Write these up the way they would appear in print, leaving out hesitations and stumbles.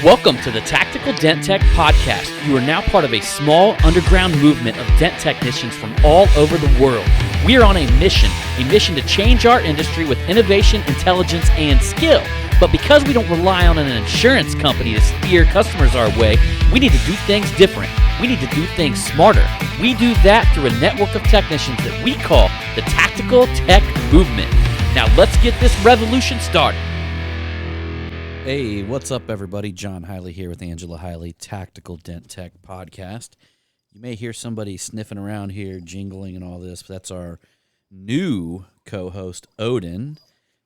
Welcome to the Tactical Dent Tech Podcast. You are now part of a small underground movement of dent technicians from all over the world. We are on a mission to change our industry with innovation, intelligence, and skill. But because we don't rely on an insurance company to steer customers our way, we need to do things different. We need to do things smarter. We do that through a network of technicians that we call the Tactical Tech Movement. Now let's get this revolution started. Hey, what's up, everybody? John Hiley here with Angela Hiley, Tactical Dent Tech Podcast. You may hear somebody sniffing around here, jingling and all this, but that's our new co-host, Odin,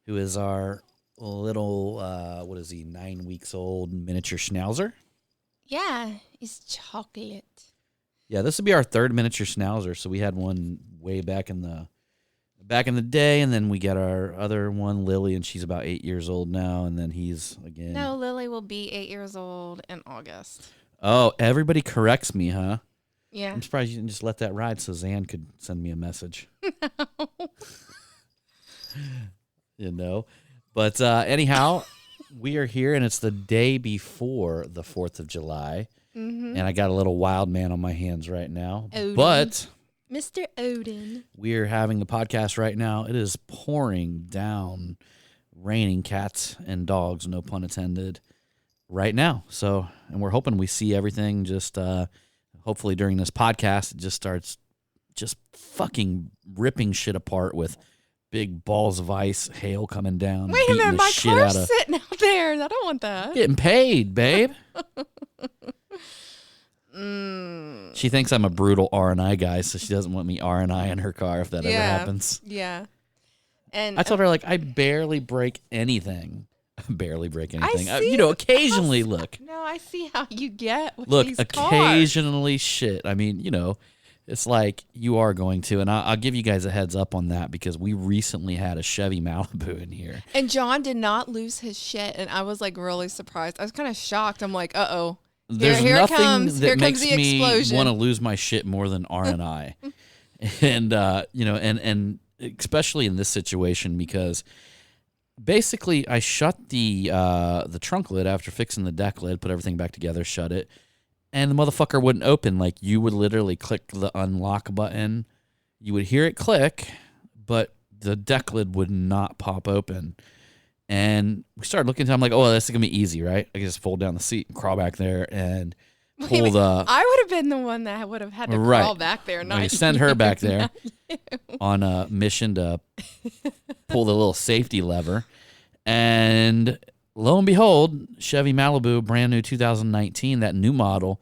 who is our little, 9 weeks old miniature schnauzer? Yeah, he's chocolate. Yeah, this will be our third miniature schnauzer, so we had one way back in the day, and then we got our other one, Lily, and she's about 8 years old now, and then he's again. No, Lily will be 8 years old in August. Oh, everybody corrects me, huh? Yeah. I'm surprised you didn't just let that ride so Zan could send me a message. You know? But anyhow, we are here, and it's the day before the 4th of July, and I got a little wild man on my hands right now. Odin. But Mr. Odin. we are having the podcast right now. It is pouring down, raining cats and dogs, no pun intended, right now. So, and we're hoping we see everything just, hopefully during this podcast, it just starts just fucking ripping shit apart with big balls of ice, hail coming down. Wait a minute, my shit car's out of, sitting out there. I don't want that. getting paid, babe. She thinks I'm a brutal R&I guy, so she doesn't want me R&I in her car if that ever happens. Yeah. And I told her, like, I barely break anything. see Occasionally, look. No, I see how you get with Look, these occasionally shit. I mean, it's like you are going to, and I'll give you guys a heads up on that because we recently had a Chevy Malibu in here. And John did not lose his shit, and I was, like, really surprised. I was kind of shocked. I'm like, uh-oh. There's here nothing comes that makes the me explosion. want to lose my shit more than R&I. And, and especially in this situation because basically I shut the trunk lid after fixing the deck lid, put everything back together, shut it, and the motherfucker wouldn't open. Like, you would literally click the unlock button. You would hear it click, but the deck lid would not pop open. And we started looking at it. I'm like, oh, this is going to be easy, right? I can just fold down the seat and crawl back there and pull the... I would have been the one that would have had to crawl back there. Not send her back there on a mission to pull the little safety lever. And lo and behold, Chevy Malibu, brand new 2019, that new model,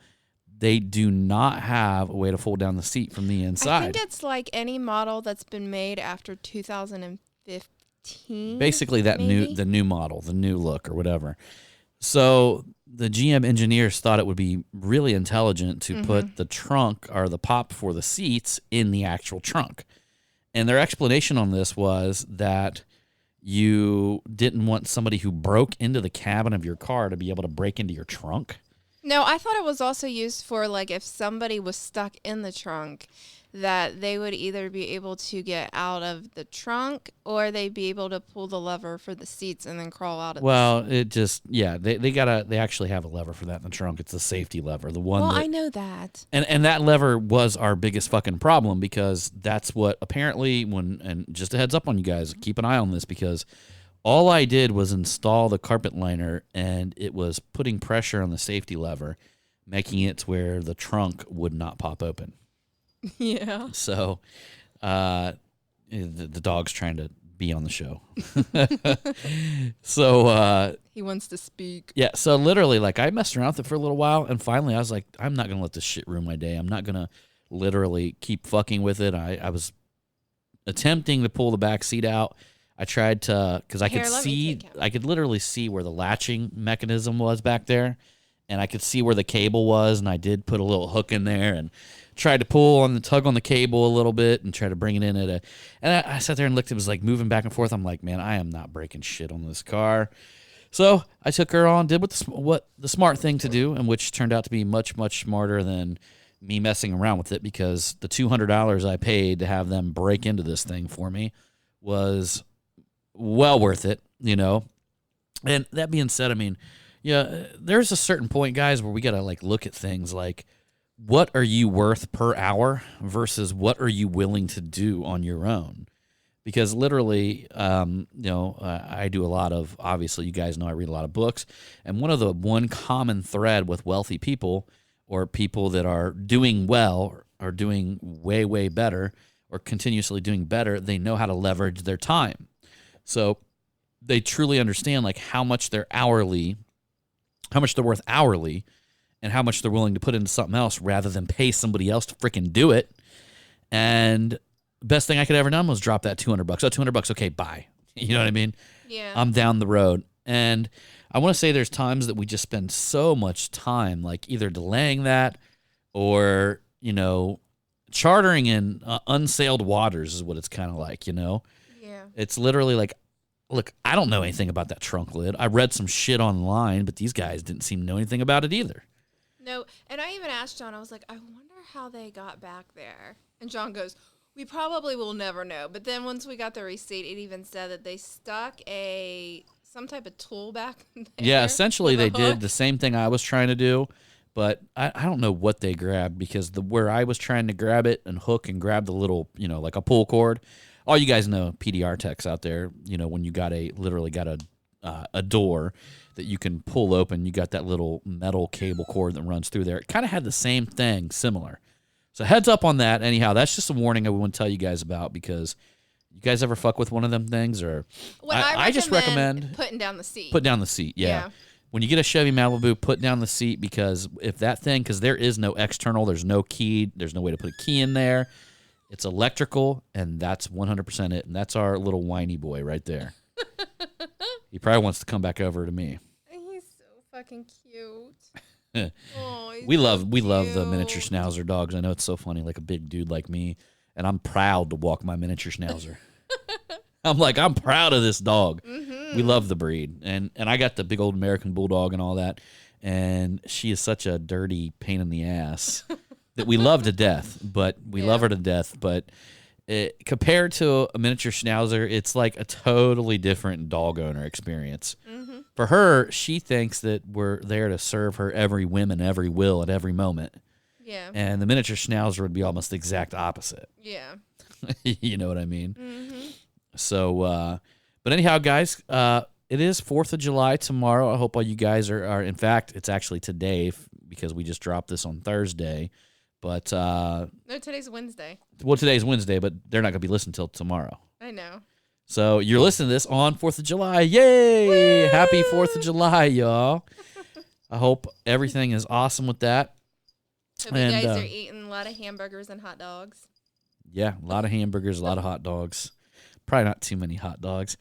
they do not have a way to fold down the seat from the inside. I think it's like any model that's been made after 2015. Basically, the new model, the new look or whatever. So the GM engineers thought it would be really intelligent to put the trunk or the pop for the seats in the actual trunk. And their explanation on this was that you didn't want somebody who broke into the cabin of your car to be able to break into your trunk. No, I thought it was also used for, like, if somebody was stuck in the trunk, that they would either be able to get out of the trunk or they'd be able to pull the lever for the seats and then crawl out of it just, they actually have a lever for that in the trunk. It's the safety lever, the one I know that. And that lever was our biggest fucking problem because that's what apparently and just a heads up on you guys, keep an eye on this because all I did was install the carpet liner and it was putting pressure on the safety lever, making it to where the trunk would not pop open. Yeah. So, the dog's trying to be on the show. So, he wants to speak. Yeah. So literally, like, I messed around with it for a little while, and finally, I was like, I'm not gonna let this shit ruin my day. I'm not gonna literally keep fucking with it. I was attempting to pull the back seat out. I tried to because I could literally see where the latching mechanism was back there, and I could see where the cable was, and I did put a little hook in there and tried to tug on the cable a little bit and try to bring it in and I sat there and looked, it was like moving back and forth. I'm like, man, I am not breaking shit on this car. So I took her on, did what the smart thing to do, and which turned out to be much, much smarter than me messing around with it because the $200 I paid to have them break into this thing for me was well worth it, And that being said, I mean, Yeah, there's a certain point, guys, where we gotta like look at things like, what are you worth per hour versus what are you willing to do on your own? Because literally, I do a lot of, obviously, you guys know I read a lot of books, and one common thread with wealthy people or people that are doing well or doing way, way better or continuously doing better, they know how to leverage their time. So they truly understand like how much they're worth hourly, and how much they're willing to put into something else rather than pay somebody else to freaking do it. And best thing I could ever done was drop that $200. Oh, $200. Okay, bye. You know what I mean? Yeah. I'm down the road. And I want to say there's times that we just spend so much time like either delaying that or, chartering in unsailed waters is what it's kind of like, Yeah. It's literally like, look, I don't know anything about that trunk lid. I read some shit online, but these guys didn't seem to know anything about it either. No, and I even asked John, I was like, I wonder how they got back there. And John goes, we probably will never know. But then once we got the receipt, it even said that they stuck some type of tool back there. Yeah, essentially they did the same thing I was trying to do, but I don't know what they grabbed because where I was trying to grab it and hook and grab the little, like a pull cord. All you guys know, PDR techs out there, when you literally got a door that you can pull open, you got that little metal cable cord that runs through there. It kind of had the same thing, similar. So heads up on that. Anyhow, that's just a warning I want to tell you guys about because you guys ever fuck with one of them things or I just recommend putting down the seat. Put down the seat, yeah. When you get a Chevy Malibu, put down the seat because because there is no external, there's no key, there's no way to put a key in there. It's electrical, and that's 100% it. And that's our little whiny boy right there. He probably wants to come back over to me. He's so fucking cute. We love the miniature Schnauzer dogs. I know it's so funny, like a big dude like me, and I'm proud to walk my miniature Schnauzer. I'm proud of this dog. Mm-hmm. We love the breed, and I got the big old American Bulldog and all that, and she is such a dirty pain in the ass. That we love to death, but love her to death. But compared to a miniature Schnauzer, it's like a totally different dog owner experience. Mm-hmm. For her, she thinks that we're there to serve her every whim and every will at every moment. Yeah. And the miniature Schnauzer would be almost the exact opposite. Yeah. You know what I mean? Mm-hmm. So, but anyhow, guys, it is 4th of July tomorrow. I hope all you guys are in fact, it's actually today because we just dropped this on Thursday. But no, today's Wednesday. Well, today's Wednesday, but they're not going to be listening till tomorrow. I know. So you're listening to this on 4th of July. Yay! Woo! Happy 4th of July, y'all. I hope everything is awesome with that. Hope you guys are eating a lot of hamburgers and hot dogs. Yeah, a lot of hamburgers, a lot of hot dogs. Probably not too many hot dogs.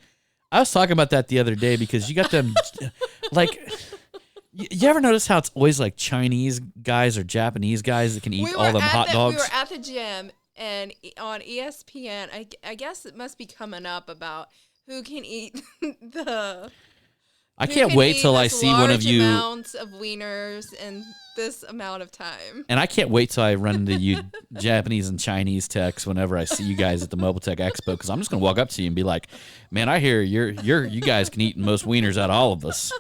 I was talking about that the other day because you got them like... You ever notice how it's always like Chinese guys or Japanese guys that can eat all them hot dogs? We were at the gym, and on ESPN, I guess it must be coming up about who can eat I can't wait till I see one of you amounts of wieners in this amount of time. And I can't wait till I run into you Japanese and Chinese techs whenever I see you guys at the Mobile Tech Expo because I'm just gonna walk up to you and be like, "Man, I hear you guys can eat most wieners out of all of us."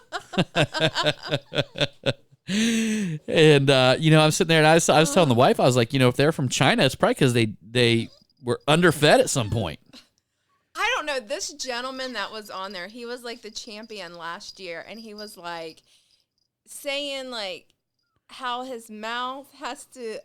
And I'm sitting there and I was telling the wife, I was like, if they're from China, it's probably because they were underfed at some point. I don't know. This gentleman that was on there, he was like the champion last year, and he was like saying like how his mouth has to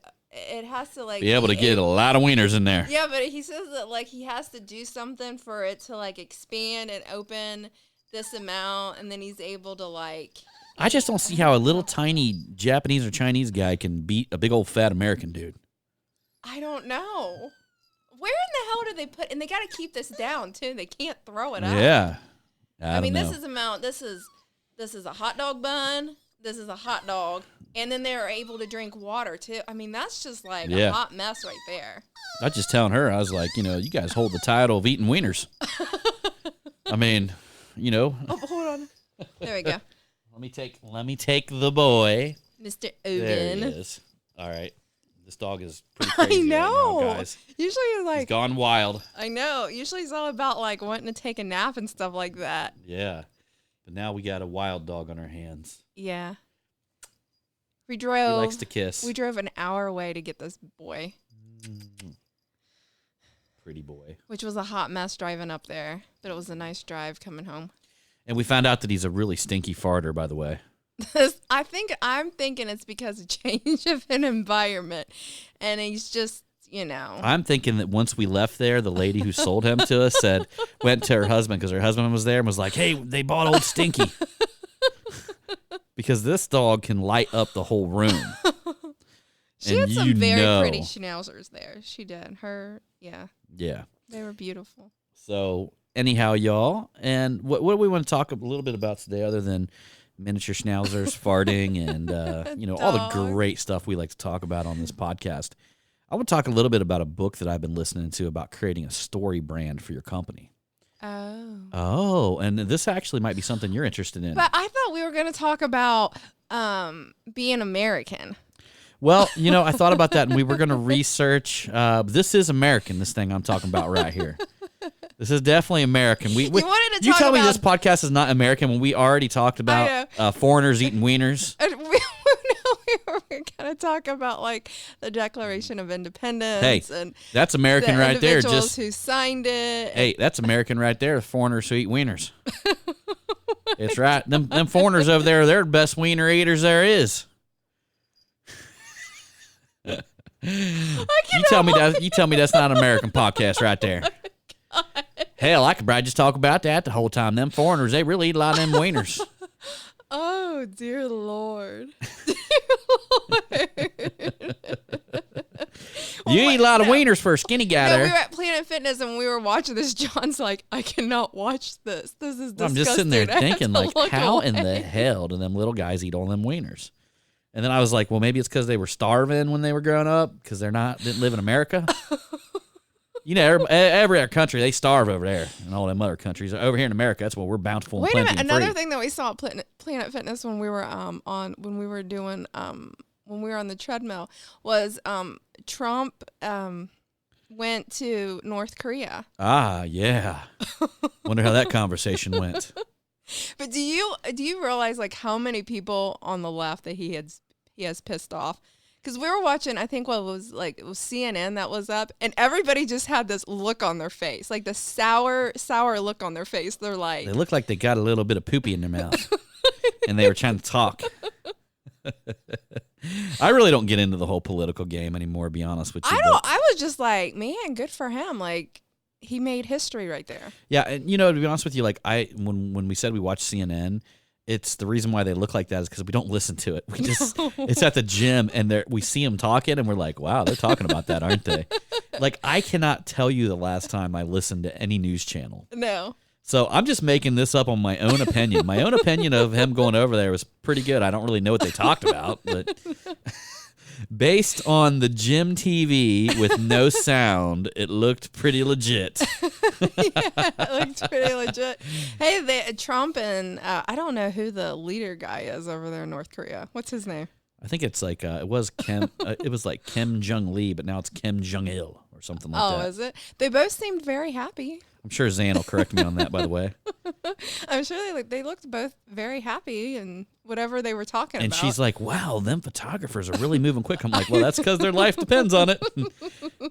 like be able to get a lot of wieners in there. Yeah, but he says that like he has to do something for it to like expand and open this amount, and then he's able to like. I just don't see how a little tiny Japanese or Chinese guy can beat a big old fat American dude. I don't know. Where in the hell do they put? And they got to keep this down too. They can't throw it out. Yeah. I mean, this is amount. This is a hot dog bun. This is a hot dog, and then they're able to drink water too. I mean, that's just like a hot mess right there. I was just telling her, I was like, you guys hold the title of eating wieners. I mean, Oh, hold on. There we go. Let me take the boy, Mr. There Odin. he is. All right. This dog is pretty crazy I know. right now, guys. Usually, He's gone wild. I know. Usually, it's all about like wanting to take a nap and stuff like that. Yeah, But now we got a wild dog on our hands. Yeah. We He drove. likes to kiss. We drove an hour away to get this boy, Pretty boy. which was a hot mess driving up there, but it was a nice drive coming home. And we found out that he's a really stinky farter, by the way. I'm thinking it's because of change of an environment, and he's just, I'm thinking that once we left there, the lady who sold him to us went to her husband because her husband was there and was like, "Hey, they bought old Stinky." Because this dog can light up the whole room. She had some very pretty schnauzers there. She did. Yeah. They were beautiful. So anyhow, y'all, and what do we want to talk a little bit about today other than miniature schnauzers, farting, and all the great stuff we like to talk about on this podcast? I want to talk a little bit about a book that I've been listening to about creating a story brand for your company. Oh, and this actually might be something you're interested in. But I thought we were going to talk about being American. Well, I thought about that, and we were going to research. This is American, this thing I'm talking about right here. This is definitely American. You tell me this podcast is not American when we already talked about foreigners eating wieners. We're going to talk about like the Declaration of Independence. Hey, and that's American right there. Individuals who signed it. Hey, that's American right there. Foreigners who eat wieners. It's right. Them foreigners over there, they're the best wiener eaters there is. You tell me that's not an American podcast right there. Hell, I could probably just talk about that the whole time. Them foreigners, they really eat a lot of them wieners. Oh, dear Lord. You eat a lot of wieners for a skinny guy there. We were at Planet Fitness and we were watching this. John's like, I cannot watch this. This is disgusting. I'm just sitting there thinking, like, how in the hell do them little guys eat all them wieners? And then I was like, well, maybe it's because they were starving when they were growing up because didn't live in America. Every other country, they starve over there and all them other countries. Over here in America, that's what we're bountiful and plenty and free. Wait a minute. Another thing that we saw at Planet Fitness when we were when we were on the treadmill was Trump went to North Korea. Ah, yeah. Wonder how that conversation went. But do you realize like how many people on the left that he has pissed off? Because we were watching, I think it was CNN that was up, and everybody just had this look on their face, like the sour look on their face. They're like, they look like they got a little bit of poopy in their mouth, and they were trying to talk. I really don't get into the whole political game anymore, to be honest with you. I was just like, man, good for him. Like, he made history right there. Yeah, and to be honest with you, like when we said we watched CNN, it's the reason why they look like that is because we don't listen to it. We just it's at the gym and we see them talking and we're like, wow, they're talking about that, aren't they? Like, I cannot tell you the last time I listened to any news channel. No. So I'm just making this up on my own opinion. My own opinion of him going over there was pretty good. I don't really know what they talked about, but based on the gym TV with no sound, it looked pretty legit. Yeah, it looked pretty legit. Hey, Trump and I don't know who the leader guy is over there in North Korea. What's his name? I think it's like it was Kim. It was like Kim Jong Lee, but now it's Kim Jong Il or something like that. Oh, is it? They both seemed very happy. I'm sure Zan will correct me on that, by the way. I'm sure they looked both very happy and whatever they were talking about. And she's like, wow, them photographers are really moving quick. I'm like, well, that's because their life depends on it.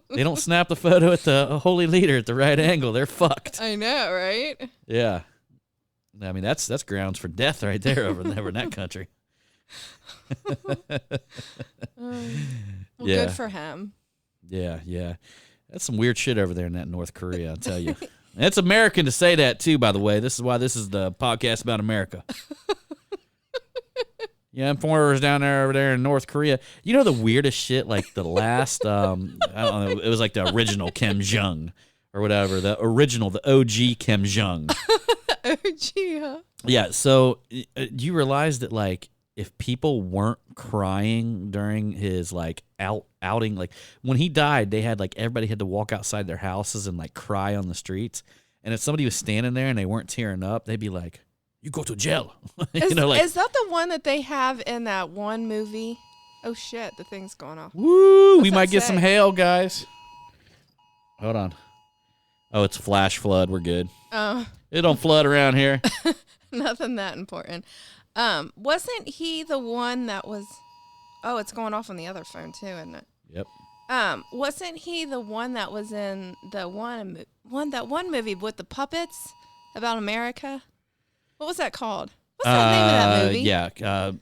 They don't snap the photo at the holy leader at the right angle. They're fucked. I know, right? Yeah. I mean, that's grounds for death right there over in that country. Good for him. Yeah. That's some weird shit over there in that North Korea, I'll tell you. It's American to say that, too, by the way. This is why this is the podcast about America. Yeah, and foreigners down there over there in North Korea. You know the weirdest shit? Like the last, I don't know, it was like the original Kim Jong or whatever. The OG Kim Jong. OG, huh? Yeah, so do you realize that, like, if people weren't crying during his, like, outing, like, when he died, they had, like, everybody had to walk outside their houses and, like, cry on the streets. And if somebody was standing there and they weren't tearing up, they'd be like, you go to jail. Is that the one that they have in that one movie? Oh, shit, the thing's going off. Woo, we might get some hail, guys. Hold on. Oh, it's flash flood. We're good. It don't flood around here. Nothing that important. Wasn't he the one that was? Oh, it's going off on the other phone too, isn't it? Yep. Wasn't he the one that was in the one movie with the puppets about America? What was that called? What's the name of that movie? Yeah,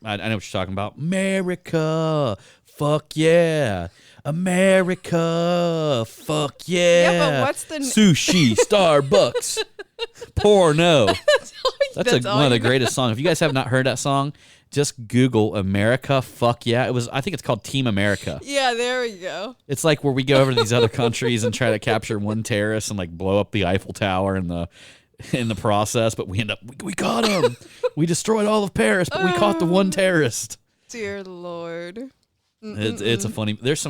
I know what you're talking about. America, fuck yeah. America, fuck yeah. Yeah, but what's the sushi, Starbucks, porno. That's one of the greatest songs. If you guys have not heard that song, just Google America, fuck yeah. I think it's called Team America. Yeah, there we go. It's like where we go over to these other countries and try to capture one terrorist and like blow up the Eiffel Tower in the process, but we end up we got him. We destroyed all of Paris, but we caught the one terrorist. Dear Lord. It's a funny. There's so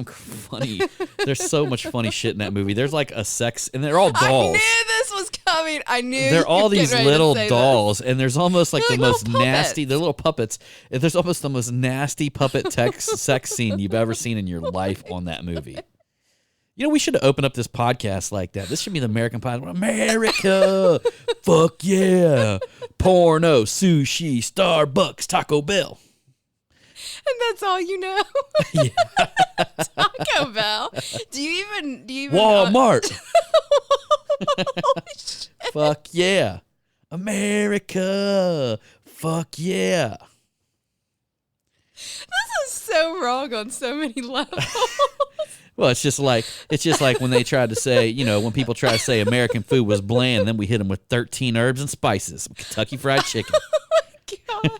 much funny shit in that movie. There's like a sex, and they're all dolls. I knew this was coming. I knew. They're all these little dolls, and there's almost like They're the like most little nasty. They're little puppets. And there's almost the most nasty puppet sex scene you've ever seen in your life on that movie. You know, we should have opened up this podcast like that. This should be the American podcast. America, fuck yeah, porno, sushi, Starbucks, Taco Bell. And that's all you know. Yeah. Taco Bell. Do you even Walmart. Holy shit. Fuck yeah. America. Fuck yeah. This is so wrong on so many levels. Well, it's just like when they tried to say, you know, when people try to say American food was bland, then we hit them with 13 herbs and spices, Kentucky Fried Chicken. Oh my God.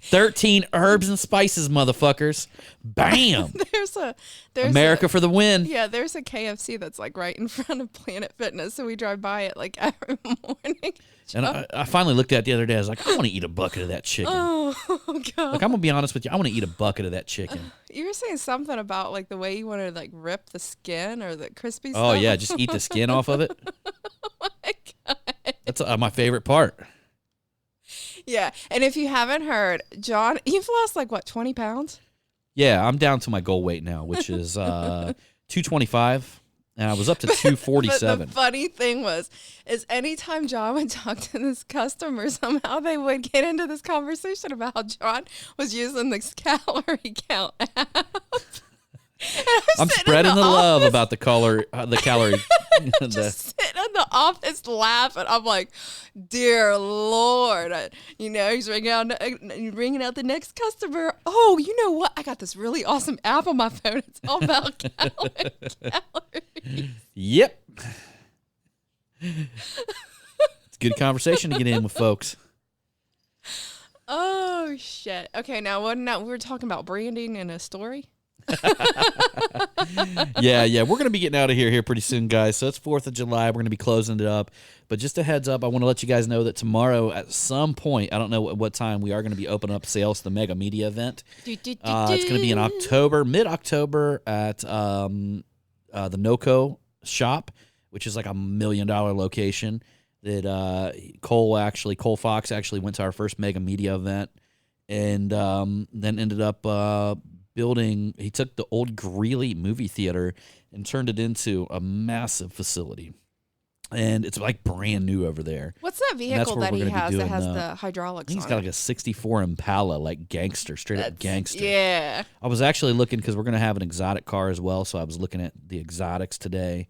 13 herbs and spices, motherfuckers. Bam. There's America for the win. Yeah, there's a KFC that's like right in front of Planet Fitness, so we drive by it like every morning. And I finally looked at it the other day. I was like, I want to eat a bucket of that chicken. Oh God. Like, I'm gonna be honest with you. I want to eat a bucket of that chicken. You were saying something about like the way you want to like rip the skin or the crispy stuff. Oh yeah, just eat the skin off of it. Oh my God. That's my favorite part. Yeah, and if you haven't heard, John, you've lost like what, 20 pounds? Yeah, I'm down to my goal weight now, which is 225, and I was up to 247. But the funny thing is anytime John would talk to this customer, somehow they would get into this conversation about how John was using this calorie count app. I'm spreading the love about the calorie. Just sitting in the office laughing. I'm like, dear Lord, he's ringing out the next customer. Oh, you know what? I got this really awesome app on my phone. It's all about calories. Yep. It's a good conversation to get in with folks. Oh shit. Okay, now we were talking about branding in a story. Yeah, we're gonna be getting out of here pretty soon, guys. So it's 4th of July. We're gonna be closing it up. But just a heads up, I want to let you guys know that tomorrow at some point, I don't know what time, we are going to be opening up sales to the Mega Media event. It's going to be in October, mid-October at the NOCO shop, which is like $1 million location. That Cole Fox actually went to our first Mega Media event, and then ended up building. He took the old Greeley movie theater and turned it into a massive facility, and it's like brand new over there. What's that vehicle that he has that has the hydraulics? He's got like a '64 Impala, like gangster, straight up gangster. Yeah. I was actually looking because we're gonna have an exotic car as well, so I was looking at the exotics today.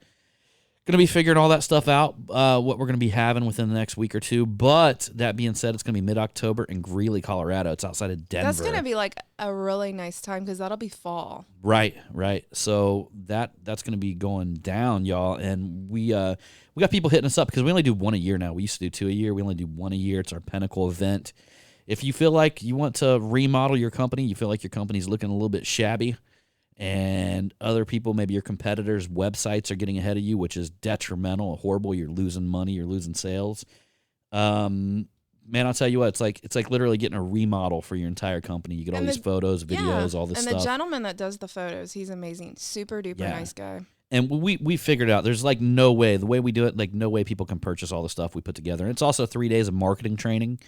Going to be figuring all that stuff out, what we're going to be having within the next week or two. But that being said, it's going to be mid-October in Greeley, Colorado. It's outside of Denver. That's going to be like a really nice time because that'll be fall. Right. So that's going to be going down, y'all. And we got people hitting us up because we only do one a year now. We used to do 2 a year. We only do one a year. It's our pinnacle event. If you feel like you want to remodel your company, you feel like your company's looking a little bit shabby, and other people, maybe your competitors' websites are getting ahead of you, which is detrimental, horrible. You're losing money, you're losing sales. Man, I'll tell you what, it's like literally getting a remodel for your entire company. You get all these photos, videos, all this stuff. And the gentleman that does the photos, he's amazing. Super duper nice guy. And we figured out there's like no way, the way we do it, like no way people can purchase all the stuff we put together. And it's also 3 days of marketing training.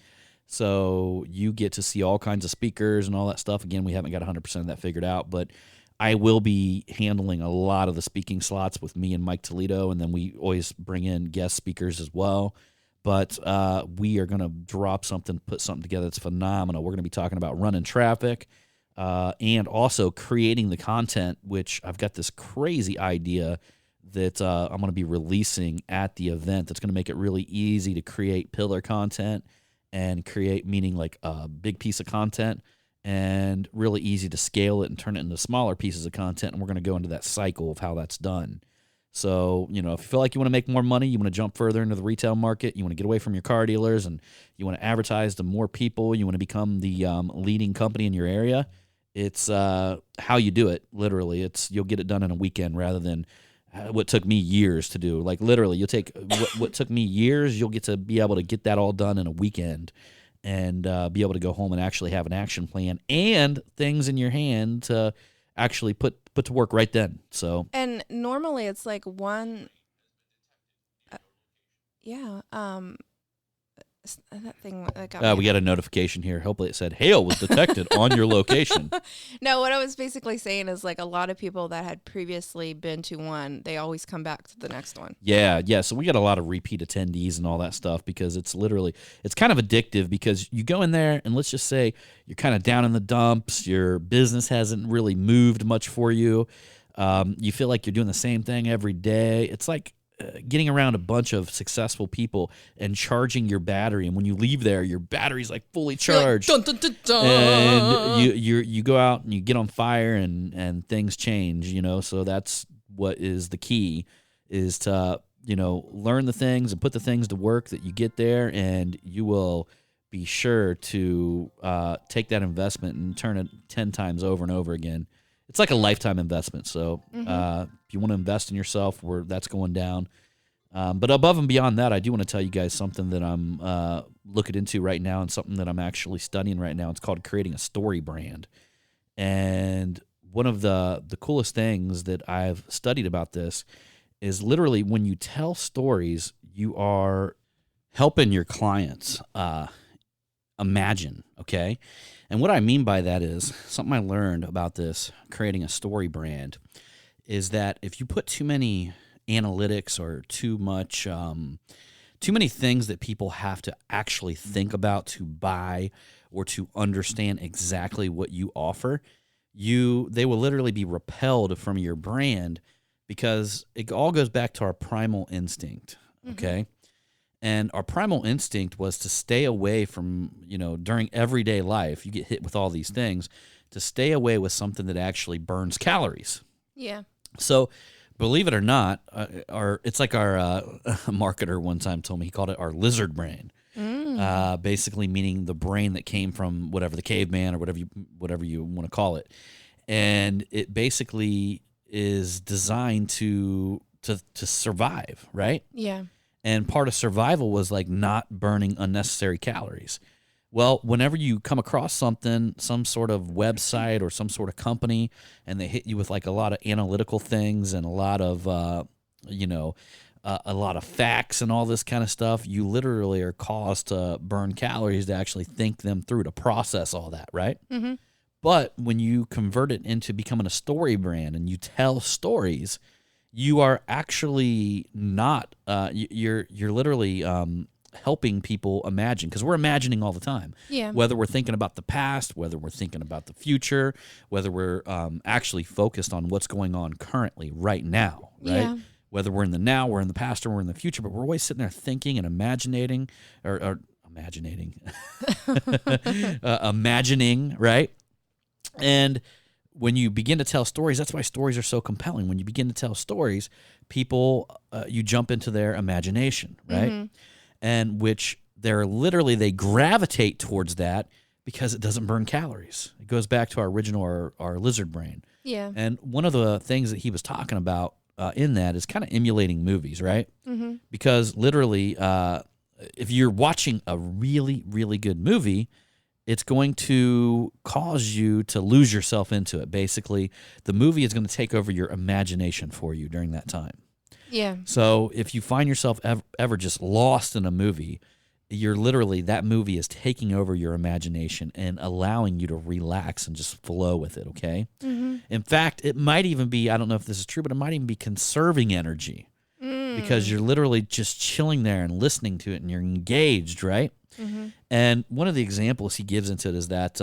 So you get to see all kinds of speakers and all that stuff. Again, we haven't got 100% of that figured out, but I will be handling a lot of the speaking slots with me and Mike Toledo, and then we always bring in guest speakers as well. But we are going to drop something, put something together that's phenomenal. We're going to be talking about running traffic and also creating the content, which I've got this crazy idea that I'm going to be releasing at the event that's going to make it really easy to create pillar content and create, meaning like a big piece of content, and really easy to scale it and turn it into smaller pieces of content. And we're going to go into that cycle of how that's done. So, if you feel like you want to make more money, you want to jump further into the retail market, you want to get away from your car dealers, and you want to advertise to more people, you want to become the leading company in your area, it's how you do it, literally. You'll get it done in a weekend rather than what took me years to do. Like, literally, you'll take what took me years, you'll get to be able to get that all done in a weekend and be able to go home and actually have an action plan and things in your hand to actually put to work right then. So, and normally it's like one, that thing that got me. we got a notification here. Hopefully it said hail was detected on your location. No, what I was basically saying is like a lot of people that had previously been to one, they always come back to the next one. Yeah. So we got a lot of repeat attendees and all that stuff because it's kind of addictive because you go in there and let's just say you're kind of down in the dumps. Your business hasn't really moved much for you. You feel like you're doing the same thing every day. It's like getting around a bunch of successful people and charging your battery, and when you leave there, your battery's like fully charged. Like, dun, dun, dun, dun. And you go out and you get on fire, and things change. So that's what is the key, is to learn the things and put the things to work that you get there, and you will be sure to take that investment and turn it 10 times over and over again. It's like a lifetime investment. So if you want to invest in yourself, that's going down. But above and beyond that, I do want to tell you guys something that I'm looking into right now and something that I'm actually studying right now. It's called creating a story brand. And one of the coolest things that I've studied about this is literally when you tell stories, you are helping your clients imagine, okay? And what I mean by that is something I learned about this, creating a story brand, is that if you put too many analytics or too many things that people have to actually think about to buy or to understand exactly what you offer, they will literally be repelled from your brand because it all goes back to our primal instinct, okay? And our primal instinct was to stay away from, during everyday life, you get hit with all these things, to stay away with something that actually burns calories. Yeah. So, believe it or not, it's like our marketer one time told me, he called it our lizard brain. Basically meaning the brain that came from whatever, the caveman or whatever you want to call it. And it basically is designed to survive, right? Yeah. And part of survival was like not burning unnecessary calories. Well, whenever you come across something, some sort of website or some sort of company, and they hit you with like a lot of analytical things and a lot of, a lot of facts and all this kind of stuff, you literally are caused to burn calories to actually think them through, to process all that, right? Mm-hmm. But when you convert it into becoming a story brand and you tell stories, you are actually not, you're literally helping people imagine, because we're imagining all the time. Yeah. Whether we're thinking about the past, whether we're thinking about the future, whether we're actually focused on what's going on currently right now, right? Yeah. Whether we're in the now, we're in the past, or we're in the future, but we're always sitting there thinking and imagining, imagining, right? And when you begin to tell stories, that's why stories are so compelling. When you begin to tell stories, people, you jump into their imagination, right? Mm-hmm. And which they gravitate towards that because it doesn't burn calories. It goes back to our original, our lizard brain. Yeah. And one of the things that he was talking about in that is kind of emulating movies, right? Mm-hmm. Because literally, if you're watching a really, really good movie, it's going to cause you to lose yourself into it. Basically, the movie is going to take over your imagination for you during that time. Yeah. So if you find yourself ever just lost in a movie, you're literally, that movie is taking over your imagination and allowing you to relax and just flow with it, okay? Mm-hmm. In fact, it might even be, I don't know if this is true, but it might even be conserving energy. because you're literally just chilling there and listening to it and you're engaged, right? Mm-hmm. And one of the examples he gives into it is that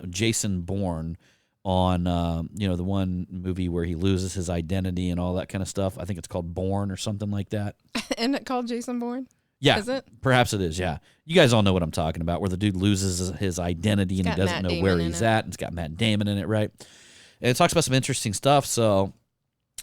Jason Bourne on the one movie where he loses his identity and all that kind of stuff. I think it's called Bourne or something like that. Isn't it called Jason Bourne? Yeah, Is it? Perhaps it is. Yeah, you guys all know what I'm talking about, where the dude loses his identity and he doesn't know where he's at, and it's got Matt Damon in it, right? And it talks about some interesting stuff. So,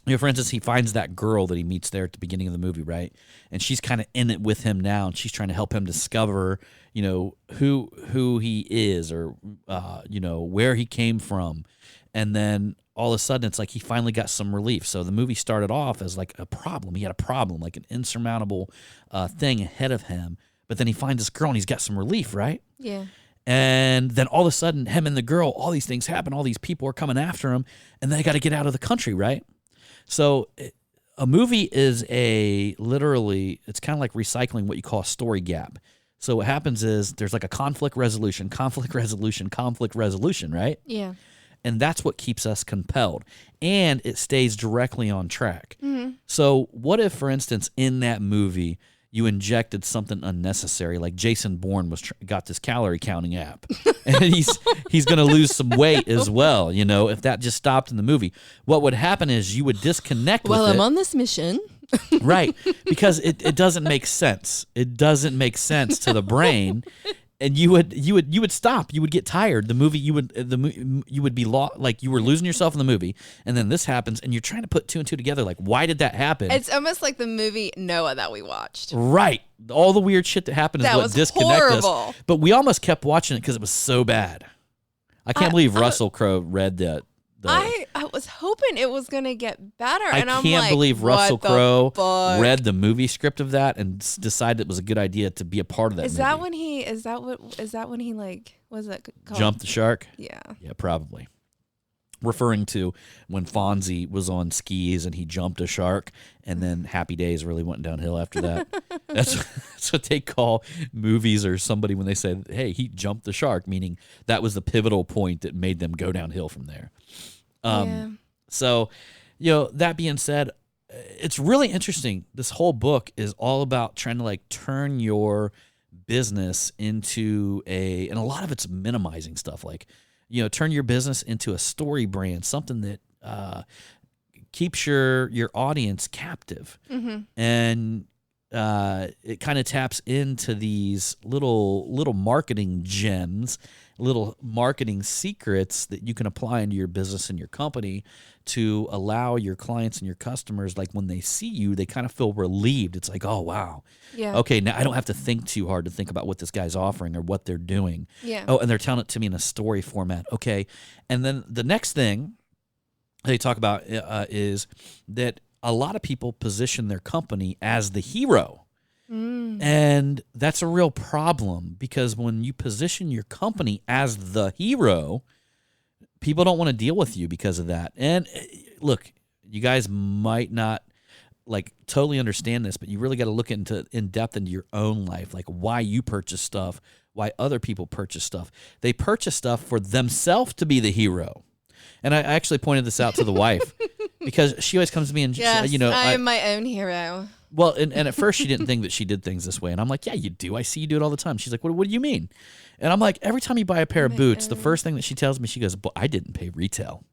for instance, he finds that girl that he meets there at the beginning of the movie, right? And she's kind of in it with him now, and she's trying to help him discover, who he is, or where he came from, and then all of a sudden it's like he finally got some relief. So the movie started off as like a problem. He had a problem, like an insurmountable thing ahead of him. But then he finds this girl and he's got some relief, right? Yeah. And then all of a sudden, him and the girl, all these things happen. All these people are coming after him, and they got to get out of the country, right? So a movie is it's kind of like recycling what you call a story gap. So what happens is there's like a conflict resolution, right? Yeah. And that's what keeps us compelled. And it stays directly on track. Mm-hmm. So what if, for instance, in that movie, you injected something unnecessary, like Jason Bourne got this calorie counting app, and he's going to lose some weight as well, if that just stopped in the movie. What would happen is you would disconnect with it. Well, I'm on this mission. Right, because it doesn't make sense. It doesn't make sense to the brain. And you would stop. You would get tired. The movie you would be like you were losing yourself in the movie, and then this happens, and you're trying to put two and two together. Like, why did that happen? It's almost like the movie Noah that we watched. Right. All the weird shit that happened is what disconnected us. But we almost kept watching it because it was so bad. I can't believe Russell Crowe read that. I was hoping it was going to get better. And I'm can't like, believe Russell Crowe fuck? read the movie script of that and decided it was a good idea to be a part of that movie. Is that when he like, what's it called? Jumped the shark? Yeah. Yeah, probably. Referring to when Fonzie was on skis and he jumped a shark, and then Happy Days really went downhill after that. That's what they call movies or somebody when they say, hey, he jumped the shark, meaning that was the pivotal point that made them go downhill from there. Yeah. So, that being said, it's really interesting. This whole book is all about trying to like turn your business into and a lot of it's minimizing stuff, like, turn your business into a story brand, something that keeps your audience captive. Mm-hmm. And it kind of taps into these little marketing gems, little marketing secrets that you can apply into your business and your company to allow your clients and your customers, like when they see you, they kind of feel relieved. It's like, oh, wow. Yeah. Okay, now I don't have to think too hard to think about what this guy's offering or what they're doing. Yeah. Oh, and they're telling it to me in a story format. Okay. And then the next thing they talk about is that a lot of people position their company as the hero. And that's a real problem, because when you position your company as the hero, people don't want to deal with you because of that. And look, you guys might not like totally understand this, but you really got to look in depth into your own life, like why you purchase stuff, why other people purchase stuff. They purchase stuff for themselves to be the hero. And I actually pointed this out to the wife because she always comes to me and yes, I am my own hero. Well, and at first she didn't think that she did things this way. And I'm like, yeah, you do. I see you do it all the time. She's like, what do you mean? And I'm like, every time you buy a pair of boots, the first thing that she tells me, she goes, but I didn't pay retail.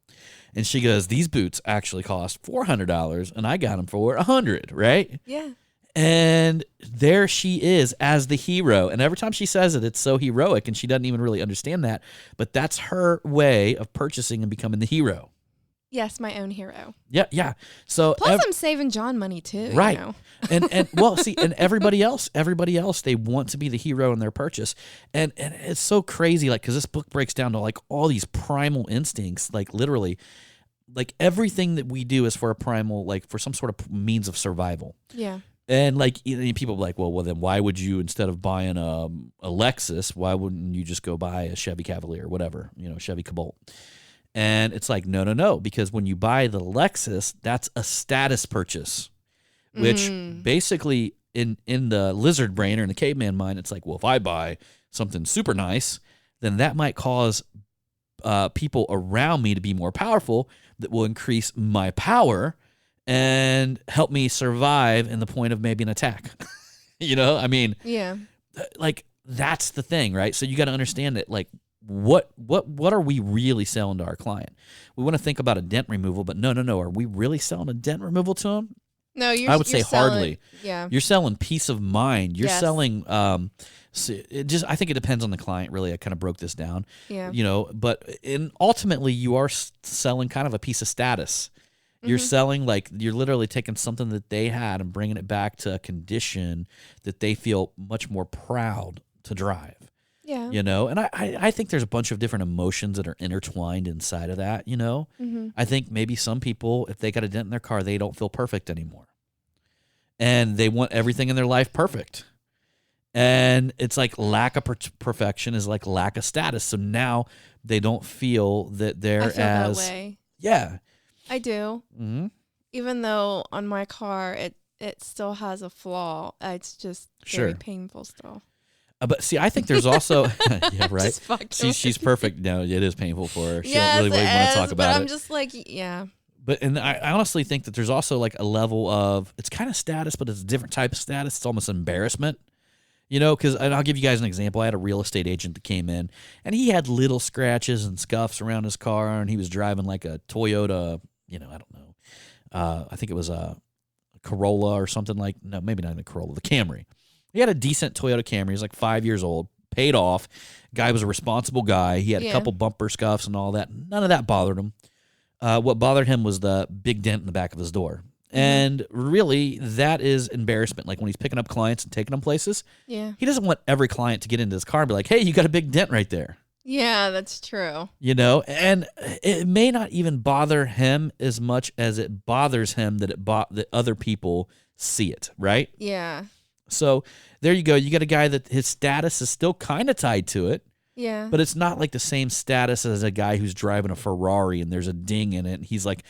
And she goes, these boots actually cost $400 and I got them for $100, right? Yeah. And there she is as the hero. And every time she says it, it's so heroic, and she doesn't even really understand that. But that's her way of purchasing and becoming the hero. Yes, my own hero. Yeah. So plus, I'm saving John money too. Right. And well, see, and everybody else, they want to be the hero in their purchase, and it's so crazy, like, because this book breaks down to like all these primal instincts, like literally, like everything that we do is for a primal, like for some sort of means of survival. Yeah. And like people are like, well, then why would you, instead of buying a Lexus, why wouldn't you just go buy a Chevy Cavalier, whatever, Chevy Cobalt? And it's like, no, because when you buy the Lexus, that's a status purchase, which basically in the lizard brain or in the caveman mind, it's like, well, if I buy something super nice, then that might cause people around me to be more powerful, that will increase my power. and help me survive in the point of maybe an attack. I mean, Yeah. like that's the thing, right? So you got to understand that, like, what are we really selling to our client? We want to think about a dent removal, but no. Are we really selling a dent removal to them? No, I would say you're selling, hardly. Yeah. You're selling peace of mind. You're Yes. selling. I think it depends on the client. Really, I kind of broke this down. Yeah. But ultimately, you are selling kind of a piece of status. You're selling, like, you're literally taking something that they had and bringing it back to a condition that they feel much more proud to drive. Yeah. And I think there's a bunch of different emotions that are intertwined inside of that. I think maybe some people, if they got a dent in their car, they don't feel perfect anymore, and they want everything in their life perfect. And it's like lack of perfection is like lack of status. So now they don't feel that they're I feel as that way. yeah. I do. Mm-hmm. Even though on my car it still has a flaw, it's just Sure. very painful still. But see, I think there's also yeah, right. Just fucking She's perfect. No, it is painful for her. She yes, don't really it want to is, talk about but it. I'm just like, yeah. But I honestly think that there's also like a level of, it's kind of status, but it's a different type of status. It's almost embarrassment, because, and I'll give you guys an example. I had a real estate agent that came in, and he had little scratches and scuffs around his car, and he was driving like a Toyota, I don't know. I think it was a Corolla or something no, maybe not a Corolla, the Camry. He had a decent Toyota Camry. He was like 5 years old, paid off. Guy was a responsible guy. He had a couple bumper scuffs and all that. None of that bothered him. What bothered him was the big dent in the back of his door. And really, that is embarrassment. Like when he's picking up clients and taking them places, Yeah. he doesn't want every client to get into his car and be like, hey, you got a big dent right there. Yeah, that's true. And it may not even bother him as much as it bothers him that that other people see it, right? Yeah. So there you go. You got a guy that his status is still kind of tied to it, Yeah. but it's not like the same status as a guy who's driving a Ferrari and there's a ding in it. And he's like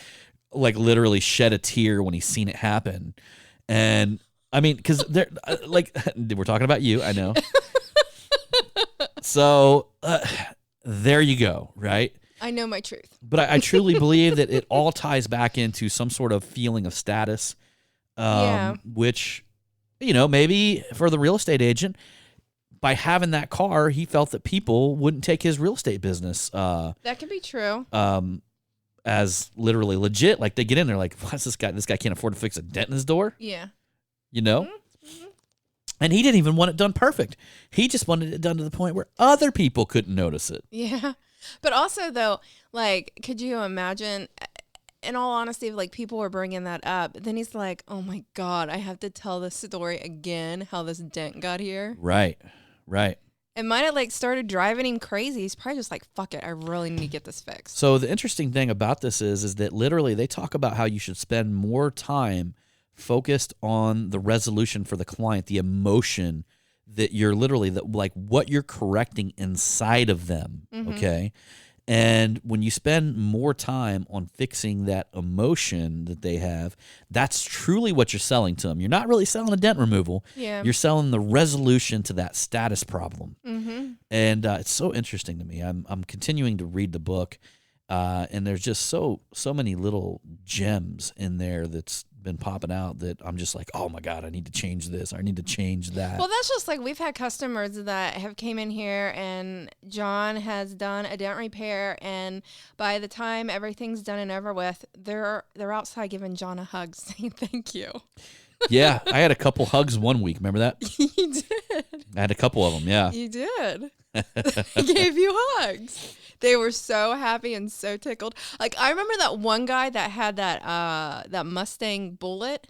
literally shed a tear when he's seen it happen. And I mean, because they're like, we're talking about you, I know. So there you go, right? I know my truth. But I truly believe that it all ties back into some sort of feeling of status, which, maybe for the real estate agent, by having that car, he felt that people wouldn't take his real estate business That could be true. as literally legit. Like they get in there like, what's this guy? This guy can't afford to fix a dent in his door, Yeah. Mm-hmm. And he didn't even want it done perfect. He just wanted it done to the point where other people couldn't notice it. Yeah. But also, though, like, could you imagine, in all honesty, if, like, people were bringing that up, then he's like, oh, my God, I have to tell this story again, how this dent got here. Right. It might have, like, started driving him crazy. He's probably just like, fuck it, I really need to get this fixed. So the interesting thing about this is that literally they talk about how you should spend more time focused on the resolution for the client, the emotion that you're literally like what you're correcting inside of them. Okay. And when you spend more time on fixing that emotion that they have, that's truly what you're selling to them. You're not really selling a dent removal. Yeah. You're selling the resolution to that status problem. Mm-hmm. And it's so interesting to me. I'm continuing to read the book, and there's just so many little gems in there that's been popping out that I'm just like, oh my God, I need to change this. I need to change that. Well, that's just like we've had customers that have came in here and John has done a dent repair, and by the time everything's done and over with, they're outside giving John a hug saying thank you. Yeah, I had a couple hugs one week. Remember that? You did. I had a couple of them. Yeah. You did. He gave you hugs. They were so happy and so tickled. Like I remember that one guy that had that Mustang Bullet.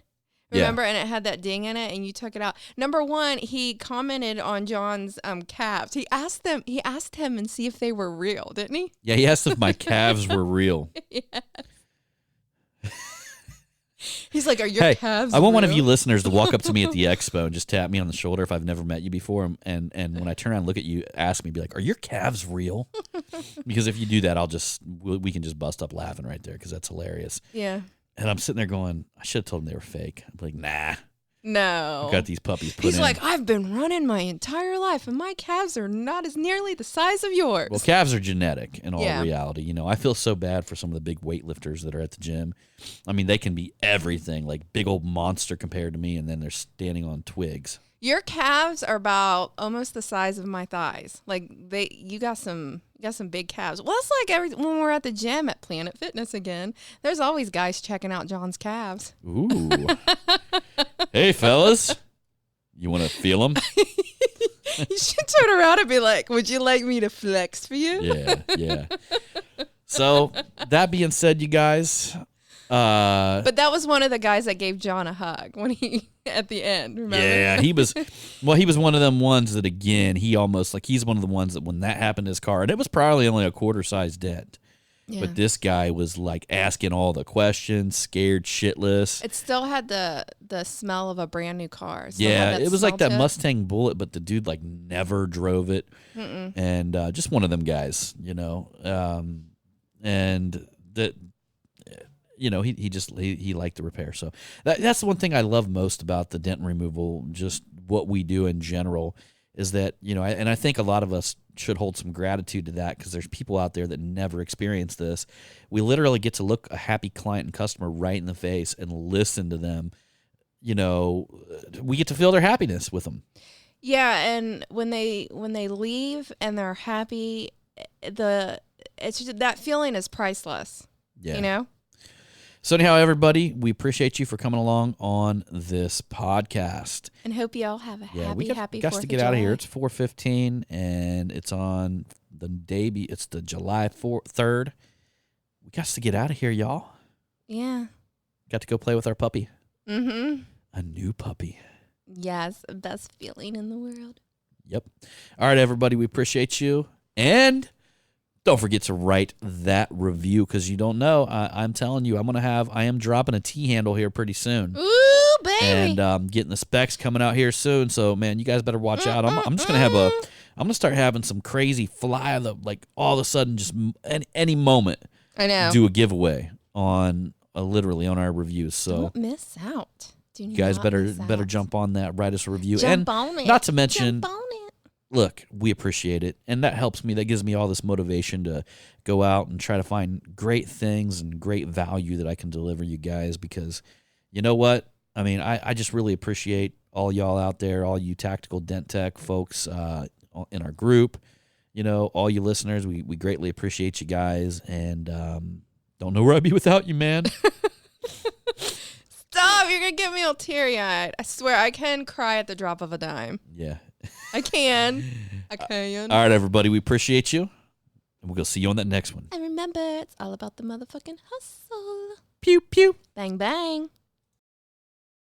Remember, and it had that ding in it, and you took it out. Number one, he commented on John's calves. He asked him and see if they were real, didn't he? Yeah, he asked if my calves were real. Yeah. He's like, "Are your calves?" I want one real? of you listeners to walk up to me at the expo and just tap me on the shoulder if I've never met you before, and when I turn around and look at you, ask me, be like, "Are your calves real?" Because if you do that, we can just bust up laughing right there because that's hilarious. Yeah. And I'm sitting there going, I should have told them they were fake. I'm like, nah. No. Got these puppies put He's in. like, I've been running my entire life, and my calves are not as nearly the size of yours. Well, calves are genetic in all Yeah. reality. You know, I feel so bad for some of the big weightlifters that are at the gym. I mean, they can be everything, like big old monster compared to me, and then they're standing on twigs. Your calves are about almost the size of my thighs. Like you got some big calves. Well, it's like when we're at the gym at Planet Fitness again. There's always guys checking out John's calves. Ooh. Hey, fellas. You want to feel them? You should turn around and be like, "Would you like me to flex for you?" Yeah. So, that being said, you guys, But that was one of the guys that gave John a hug when he at the end. Remember? yeah, he was one of them ones that, again, he's one of the ones that when that happened to his car, and it was probably only a quarter-size dent. Yeah. But this guy was like asking all the questions, scared shitless. It still had the smell of a brand new car. Still Yeah, had it was like smell that to it. Mustang Bullet, but the dude like never drove it, and just one of them guys, you know. And that, you know, he liked the repair. So that's the one thing I love most about the dent removal. Just what we do in general is that, you know, and I think a lot of us should hold some gratitude to that because there's people out there that never experience this. We literally get to look a happy client and customer right in the face and listen to them. You know, we get to feel their happiness with them. Yeah, and when they leave and they're happy, it's just, that feeling is priceless. Yeah. You know? So anyhow, everybody, we appreciate you for coming along on this podcast. And hope you all have a happy 4th to get of out of here. July. It's 4:15, and it's on the day. It's the July 3rd. We got to get out of here, y'all. Yeah. Got to go play with our puppy. Mm-hmm. A new puppy. Yes, the best feeling in the world. Yep. All right, everybody, we appreciate you. And don't forget to write that review because you don't know. I'm telling you, I am dropping a T handle here pretty soon. Ooh, baby. And getting the specs coming out here soon. So, man, you guys better watch out. I'm just going to I'm going to start having some crazy fly, like all of a sudden, just any moment, I know. do a giveaway on literally on our reviews. So Don't miss out. you guys better jump on that, write us a review. Jump and on it. not to mention, Jump on it. look, we appreciate it. And that helps me. That gives me all this motivation to go out and try to find great things and great value that I can deliver you guys because you know what? I mean, I just really appreciate all y'all out there, all you Tactical Dent Tech folks in our group. You know, all you listeners, we greatly appreciate you guys. And don't know where I'd be without you, man. Stop. You're going to get me all teary-eyed. I swear, I can cry at the drop of a dime. Yeah. I can. I can. All right, everybody, we appreciate you. And we'll go see you on that next one. And remember, it's all about the motherfucking hustle. Pew, pew. Bang, bang.